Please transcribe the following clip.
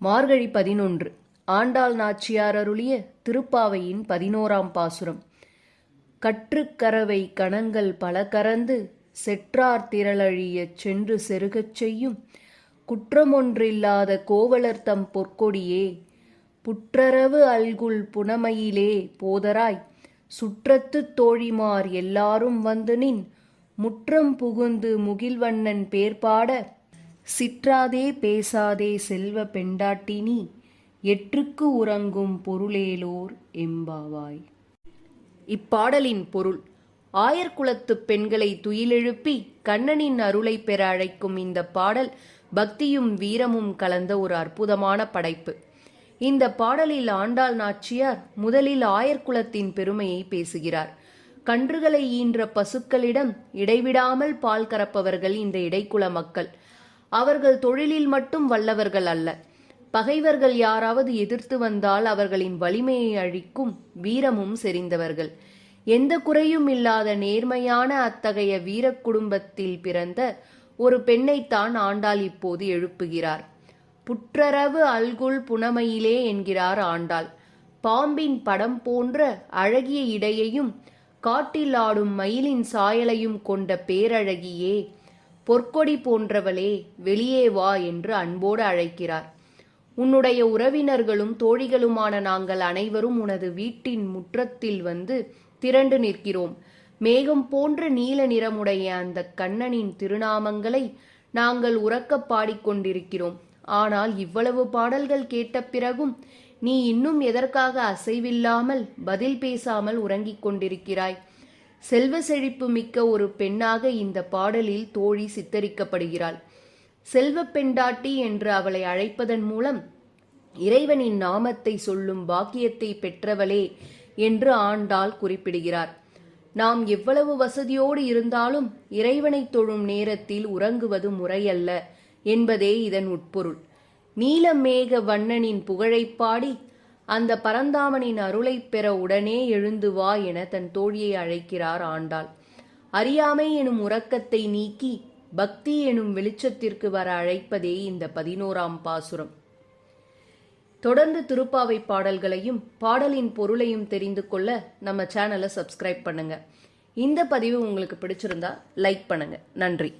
மார்கழி 11 ஆண்டாள் நாச்சியார் அருளிய திருப்பாவையின் 11ஆம் பாசுரம். கற்றுக்கரவை கணங்கள் பல கரந்து செற்றார் திரளழியச் சென்று செருகச் செய்யும் குற்றமொன்றில்லாத கோவலர்தம் பொற்கொடியே, புற்றரவு அல்குல் புனமையிலே போதராய் சுற்றத்துத் தோழிமார் எல்லாரும் வந்து நின் முற்றம் புகுந்து முகில்வண்ணன் பேர்பாட, சிற்றாதே பேசாதே செல்வ பெண்டாட்டினி எற்றுக்கு உறங்கும் பொருளேலோர் எம்பாவாய். இப்பாடலின் பொருள்: ஆயர்குலத்துப் பெண்களை துயிலெழுப்பி கண்ணனின் அருளை பெற அழைக்கும் இந்த பாடல் பக்தியும் வீரமும் கலந்த ஒரு அற்புதமான படைப்பு. இந்த பாடலில் ஆண்டாள் நாச்சியார் முதலில் ஆயர்குலத்தின் பெருமையை பேசுகிறார். கன்றுகளை ஈன்ற பசுக்களிடம் இடைவிடாமல் பால் கறப்பவர்கள் இந்த இடைக்குல மக்கள். அவர்கள் தொழிலில் மட்டும் வல்லவர்கள் அல்ல, பகைவர்கள் யாராவது எதிர்த்து வந்தால் அவர்களின் வலிமையை அழிக்கும் வீரமும் செறிந்தவர்கள். எந்த குறையும் இல்லாத நேர்மையான அத்தகைய வீர குடும்பத்தில் பிறந்த ஒரு பெண்ணைத்தான் ஆண்டாள் இப்போது எழுப்புகிறார். புற்றரவு அல்குல் புனமையிலே என்கிறார் ஆண்டாள். பாம்பின் படம் போன்ற அழகிய இடையையும் காட்டில் ஆடும் மயிலின் சாயலையும் கொண்ட பேரழகியே, பொற்கொடி போன்றவளே, வெளியே வா என்று அன்போடு அழைக்கிறார். உன்னுடைய உறவினர்களும் தோழிகளுமான நாங்கள் அனைவரும் உனது வீட்டின் முற்றத்தில் வந்து திரண்டு நிற்கிறோம். மேகம் போன்ற நீல நிறமுடைய அந்த கண்ணனின் திருநாமங்களை நாங்கள் உரக்க பாடிக்கொண்டிருக்கிறோம். ஆனால் இவ்வளவு பாடல்கள் கேட்ட பிறகும் நீ இன்னும் எதற்காக அசைவில்லாமல் பதில் பேசாமல் உறங்கிக் கொண்டிருக்கிறாய்? செல்வ செழிப்பு மிக்க ஒரு பெண்ணாக இந்த பாடலில் தோழி சித்தரிக்கப்படுகிறாள். செல்வ பெண்டாட்டி என்று அவளை அழைப்பதன் மூலம் இறைவனின் நாமத்தை சொல்லும் பாக்கியத்தை பெற்றவளே என்று ஆண்டாள் குறிப்பிடுகிறார். நாம் எவ்வளவு வசதியோடு இருந்தாலும் இறைவனை தொழும் நேரத்தில் உறங்குவது முறையல்ல என்பதே இதன் உட்பொருள். நீலமேக வண்ணனின் புகழைப் பாடி அந்த பரந்தாமனின் அருளை பெற உடனே எழுந்து வா என தன் தோழியை அழைக்கிறார் ஆண்டாள். அறியாமை எனும் உறக்கத்தை நீக்கி பக்தி எனும் வெளிச்சத்திற்கு வர அழைப்பதே இந்த 11ஆம் பாசுரம். தொடர்ந்து திருப்பாவை பாடல்களையும் பாடலின் பொருளையும் தெரிந்து கொள்ள நம்ம சேனலை சப்ஸ்கிரைப் பண்ணுங்க. இந்த பதிவு உங்களுக்கு பிடிச்சிருந்தா லைக் பண்ணுங்க. நன்றி.